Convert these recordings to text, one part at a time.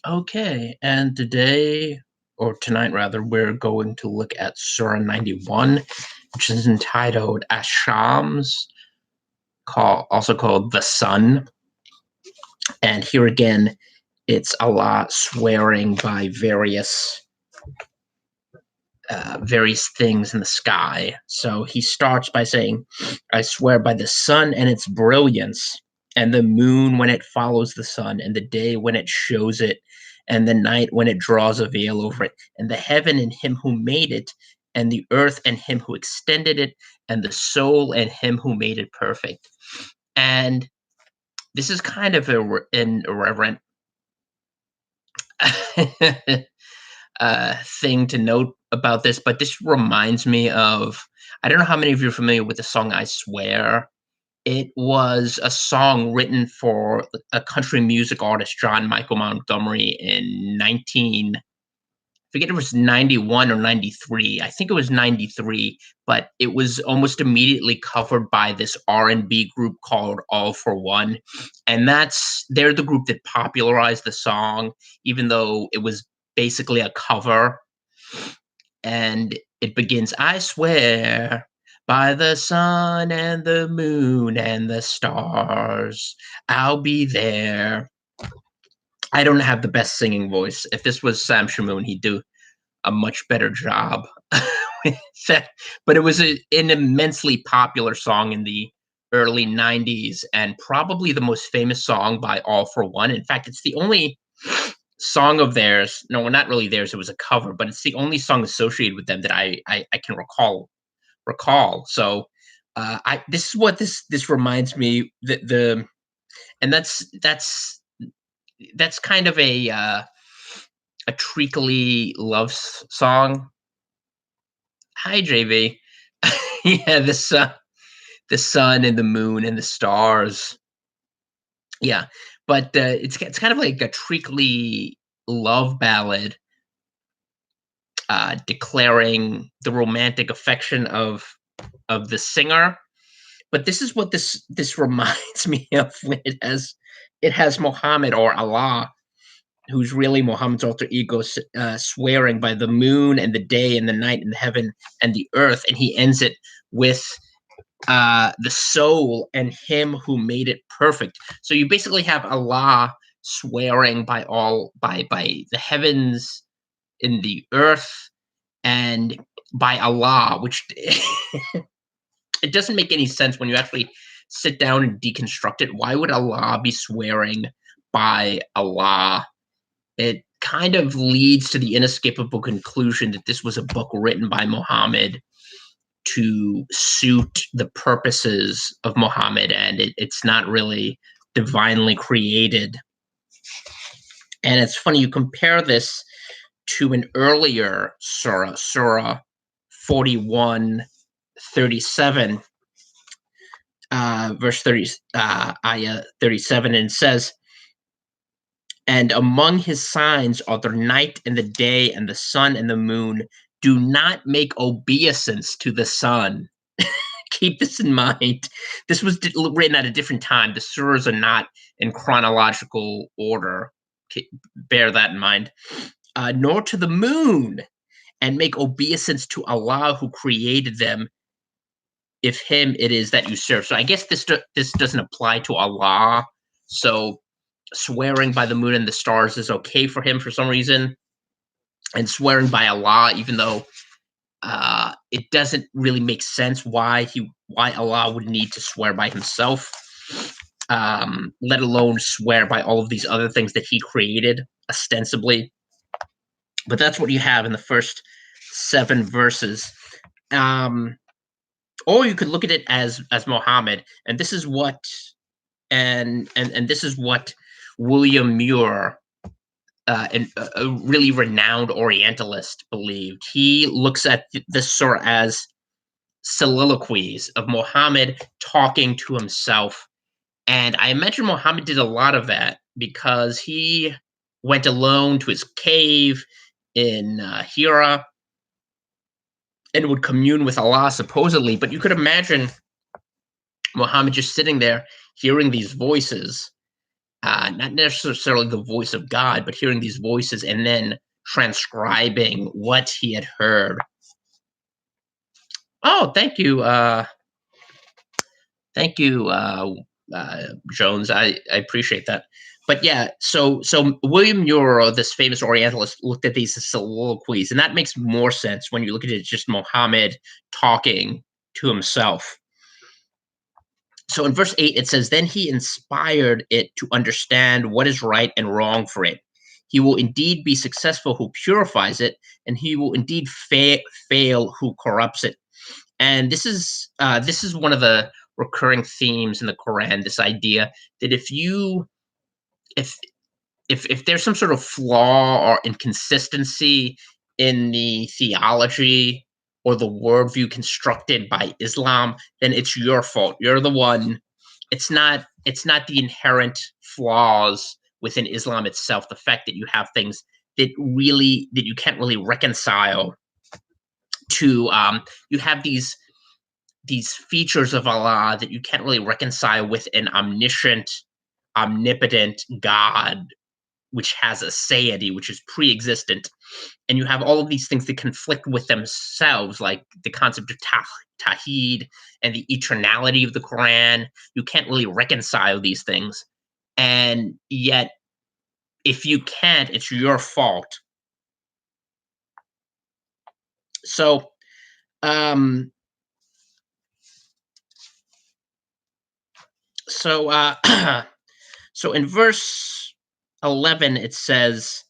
Okay, and today, or tonight rather, we're going to look at Surah 91, which is entitled Ashams, also called the Sun. And here again, it's Allah swearing by various things in the sky. So he starts by saying, I swear by the sun and its brilliance, and the moon when it follows the sun, and the day when it shows it, and the night when it draws a veil over it, and the heaven and him who made it, and the earth and him who extended it, and the soul and him who made it perfect. And this is kind of an irreverent thing to note about this, but this reminds me of, I don't know how many of you are familiar with the song I Swear. It was a song written for a country music artist, John Michael Montgomery, in 19, I forget if it was 91 or 93. I think it was 93, but it was almost immediately covered by this R&B group called All for One. And they're the group that popularized the song, even though it was basically a cover. And it begins, I swear by the sun and the moon and the stars, I'll be there. I don't have the best singing voice. If this was Sam Shamoon, he'd do a much better job with that. But it was an immensely popular song in the early 90s and probably the most famous song by All for One. In fact, it's the only song of theirs. No, not really theirs. It was a cover, but it's the only song associated with them that I can recall. So I this is what this reminds me, and that's kind of a treacly love song. Hi, JV. Yeah, the sun and the moon and the stars. Yeah, but it's kind of like a treacly love ballad, declaring the romantic affection of the singer. But this is what this reminds me of when it has Muhammad, or Allah, who's really Muhammad's alter ego, swearing by the moon and the day and the night and the heaven and the earth, and he ends it with the soul and him who made it perfect. So you basically have Allah swearing by the heavens in the earth and by Allah, which it doesn't make any sense when you actually sit down and deconstruct it. Why would Allah be swearing by Allah? It kind of leads to the inescapable conclusion that this was a book written by Muhammad to suit the purposes of Muhammad, and it's not really divinely created. And it's funny, you compare this to an earlier Surah 41:37, verse 30, ayah 37, and it says, and among his signs are the night and the day and the sun and the moon. Do not make obeisance to the sun. Keep this in mind. This was written at a different time. The surahs are not in chronological order. Bear that in mind. Nor to the moon, and make obeisance to Allah who created them, if him it is that you serve. So I guess this doesn't apply to Allah. So swearing by the moon and the stars is okay for him for some reason, and swearing by Allah, even though it doesn't really make sense why Allah would need to swear by himself, let alone swear by all of these other things that he created ostensibly. But that's what you have in the first 7 verses. Or you could look at it as Muhammad, and this is what and this is what William Muir, a really renowned Orientalist, believed. He looks at this surah as soliloquies of Muhammad talking to himself. And I imagine Muhammad did a lot of that because he went alone to his cave in Hira and would commune with Allah, supposedly. But you could imagine Muhammad just sitting there hearing these voices, not necessarily the voice of God, but hearing these voices and then transcribing what he had heard. Oh, thank you, Jones. I appreciate that. But yeah, so William Euro, this famous Orientalist, looked at these as soliloquies, and that makes more sense when you look at it as just Muhammad talking to himself. So in verse 8, it says, "Then he inspired it to understand what is right and wrong for it. He will indeed be successful who purifies it, and he will indeed fail who corrupts it." And this is one of the recurring themes in the Quran. This idea that if if there's some sort of flaw or inconsistency in the theology or the worldview constructed by Islam, then it's your fault. You're the one. It's not the inherent flaws within Islam itself. The fact that you have things that you can't really reconcile to you have these features of Allah that you can't really reconcile with an omniscient, omnipotent God, which has a deity, which is pre-existent, and you have all of these things that conflict with themselves, like the concept of Tawheed and the eternality of the Quran. You can't really reconcile these things, and yet, if you can't, it's your fault. So, um, so, so in verse 11, it says,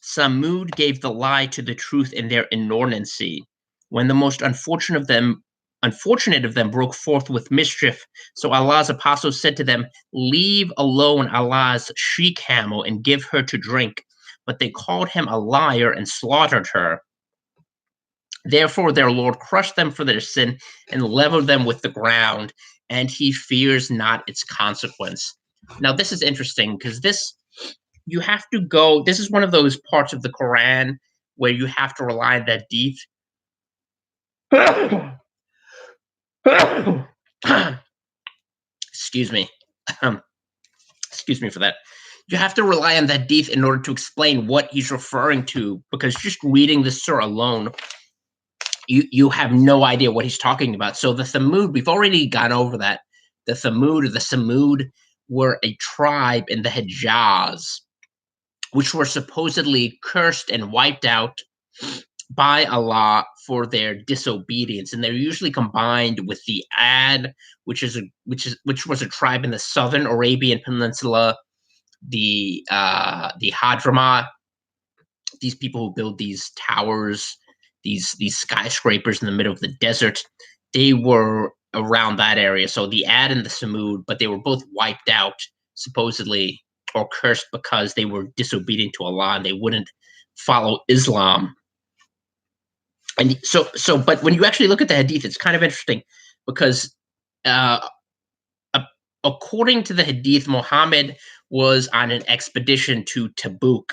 Samud gave the lie to the truth in their inordinacy. When the most unfortunate of them broke forth with mischief, so Allah's apostle said to them, "Leave alone Allah's she-camel and give her to drink." But they called him a liar and slaughtered her. Therefore their Lord crushed them for their sin and leveled them with the ground, and he fears not its consequence. Now this is interesting because you have to go. This is one of those parts of the Quran where you have to rely on that deep. Excuse me. Excuse me for that. You have to rely on that deep in order to explain what he's referring to, because just reading the surah alone, you have no idea what he's talking about. So the Thamud, we've already gone over that. The Thamud or the Samud were a tribe in the Hijaz, which were supposedly cursed and wiped out by Allah for their disobedience, and they're usually combined with the Ad, which was a tribe in the southern Arabian Peninsula, the Hadrama, these people who build these towers, these skyscrapers in the middle of the desert. They were around that area. So the Ad and the Samud, but they were both wiped out, supposedly, or cursed because they were disobedient to Allah and they wouldn't follow Islam. And but when you actually look at the Hadith, it's kind of interesting because uh, according to the Hadith, Muhammad was on an expedition to Tabuk,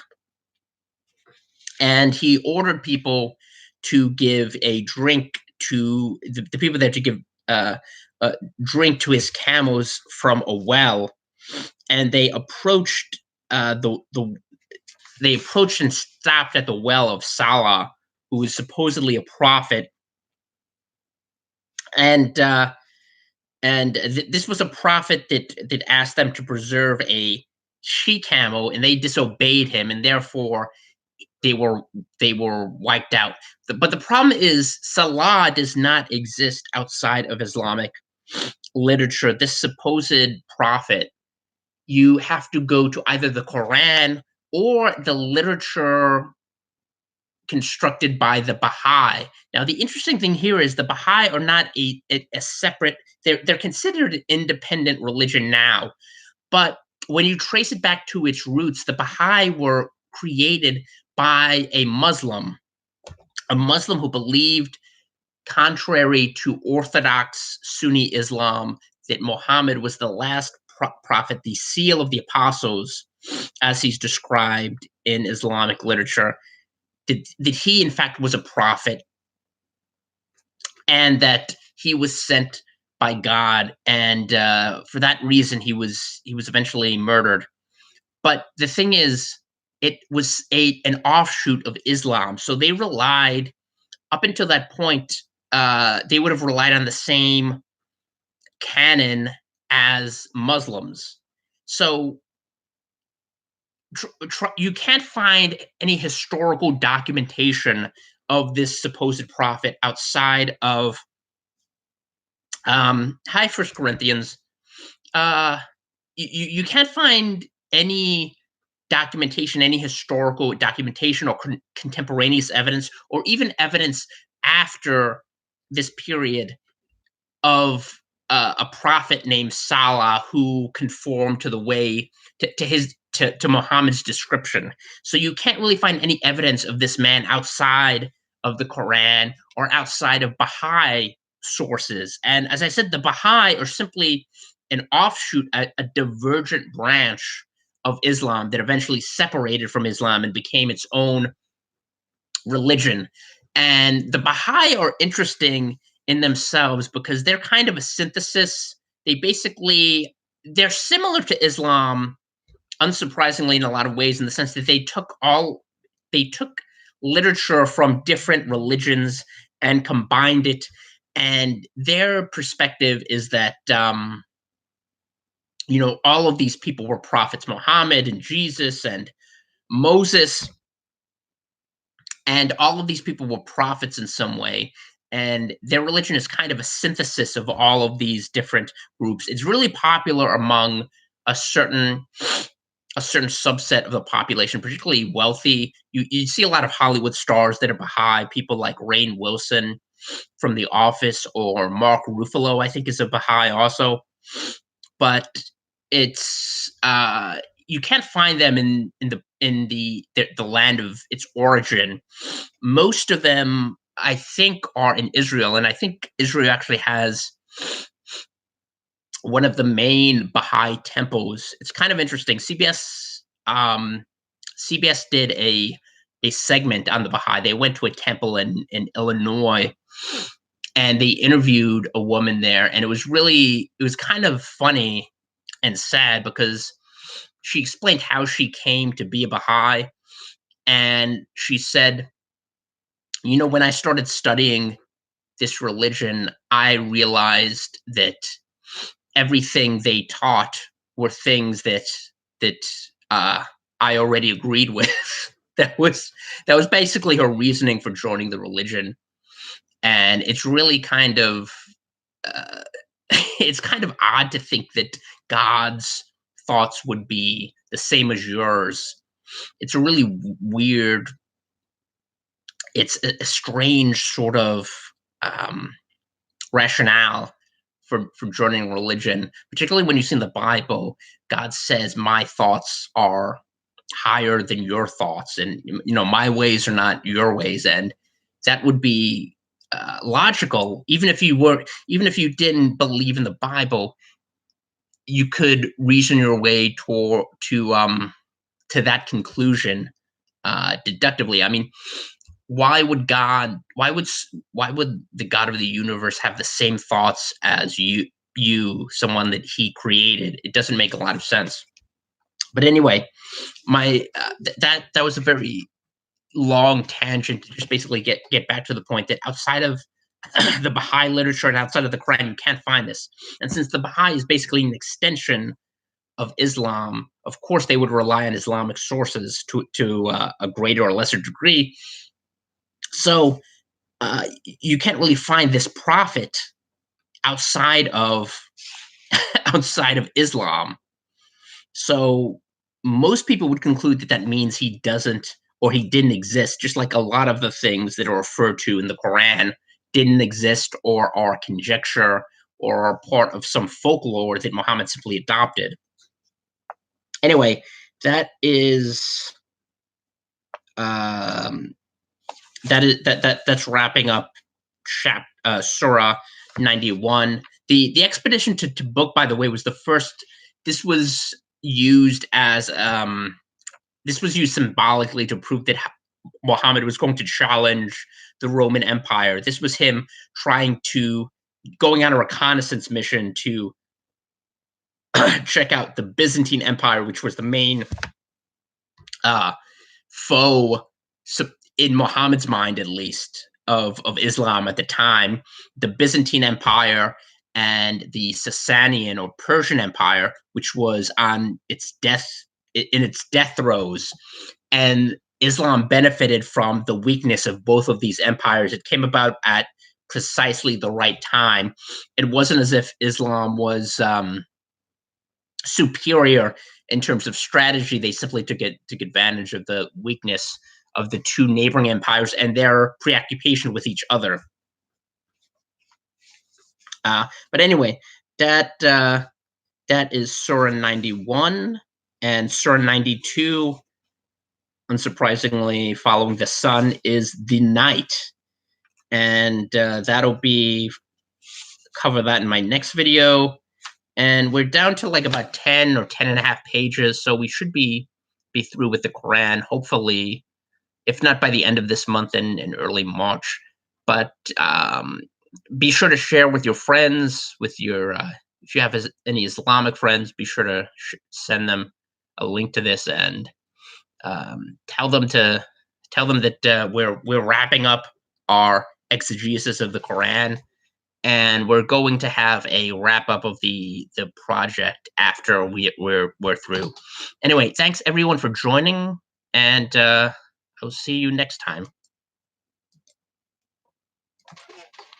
and he ordered people to give a drink to the people there, to give a drink to his camels from a well, and they approached they approached and stopped at the well of Salah, who was supposedly a prophet, and this was a prophet that asked them to preserve a she camel, and they disobeyed him, and therefore they were wiped out. But the problem is, Salah does not exist outside of Islamic literature. This supposed prophet, you have to go to either the Quran or the literature constructed by the Baha'i. Now, the interesting thing here is the Baha'i are not a separate. They're considered an independent religion now, but when you trace it back to its roots, the Baha'i were created by a Muslim who believed, contrary to Orthodox Sunni Islam, that Muhammad was the last prophet, the seal of the apostles, as he's described in Islamic literature, that he, in fact, was a prophet, and that he was sent by God, and for that reason, he was eventually murdered. But the thing is, it was an offshoot of Islam, so they relied up until that point. They would have relied on the same canon as Muslims. So you can't find any historical documentation of this supposed prophet outside of hi First Corinthians. Uh, you can't find any documentation, any historical documentation or contemporaneous evidence, or even evidence after this period of a prophet named Salah who conformed to the way to Muhammad's description. So you can't really find any evidence of this man outside of the Quran or outside of Baha'i sources. And as I said, the Baha'i are simply an offshoot, a divergent branch of Islam that eventually separated from Islam and became its own religion. And the Baha'i are interesting in themselves because they're kind of a synthesis. They're similar to Islam, unsurprisingly, in a lot of ways, in the sense that they took literature from different religions and combined it. And their perspective is that all of these people were prophets, Muhammad and Jesus and Moses, and all of these people were prophets in some way. And their religion is kind of a synthesis of all of these different groups. It's really popular among a certain a certain subset of the population, particularly wealthy. You see a lot of Hollywood stars that are Baha'i, people like Rainn Wilson from The Office, or Mark Ruffalo, I think, is a Baha'i also. But it's you can't find them in the land of its origin. Most of them, I think, are in Israel, and I think Israel actually has one of the main Baha'i temples. It's kind of interesting. CBS did a segment on the Baha'i. They went to a temple in Illinois, and they interviewed a woman there, and it was kind of funny and sad because she explained how she came to be a Baha'i, and she said, when I started studying this religion, I realized that everything they taught were things that uh, I already agreed with. That was basically her reasoning for joining the religion, and it's really kind of uh, it's kind of odd to think that God's thoughts would be the same as yours. It's a really weird, it's a strange sort of um, rationale for joining religion, particularly when you see in the Bible, God says, "My thoughts are higher than your thoughts, and my ways are not your ways," and that would be logical. Even if you didn't believe in the Bible, you could reason your way to that conclusion deductively. I mean, why would God? Why would the God of the universe have the same thoughts as someone that He created? It doesn't make a lot of sense. But anyway, that was a very long tangent to just basically get back to the point that outside of the Baha'i literature and outside of the Quran, you can't find this. And since the Baha'i is basically an extension of Islam, of course they would rely on Islamic sources to a greater or lesser degree. So you can't really find this prophet outside of outside of Islam. So most people would conclude that that means he doesn't, or he didn't exist, just like a lot of the things that are referred to in the Quran didn't exist or are conjecture or are part of some folklore that Muhammad simply adopted. Anyway, that is um, that's wrapping up Surah 91. The expedition to Tabuk, by the way, was the first. This was used as this was used symbolically to prove that Muhammad was going to challenge the Roman Empire. This was him going on a reconnaissance mission to check out the Byzantine Empire, which was the main uh, foe, in Muhammad's mind at least, of Islam at the time. The Byzantine Empire and the Sasanian or Persian Empire, which was on its death in its death throes, and Islam benefited from the weakness of both of these empires. It came about at precisely the right time. It wasn't as if Islam was superior in terms of strategy. They simply took advantage of the weakness of the two neighboring empires and their preoccupation with each other. But anyway, that is Surah 91, and Surah 92, unsurprisingly, following the sun, is the night, and that'll be cover that in my next video. And we're down to like about 10 or 10 and a half pages, so we should be through with the Quran, hopefully, if not by the end of this month in early March. But be sure to share with your friends, with your if you have any Islamic friends, be sure to send them a link to this, and tell them that we're wrapping up our exegesis of the Quran, and we're going to have a wrap up of the project after we're through. Anyway, thanks everyone for joining, and I'll see you next time.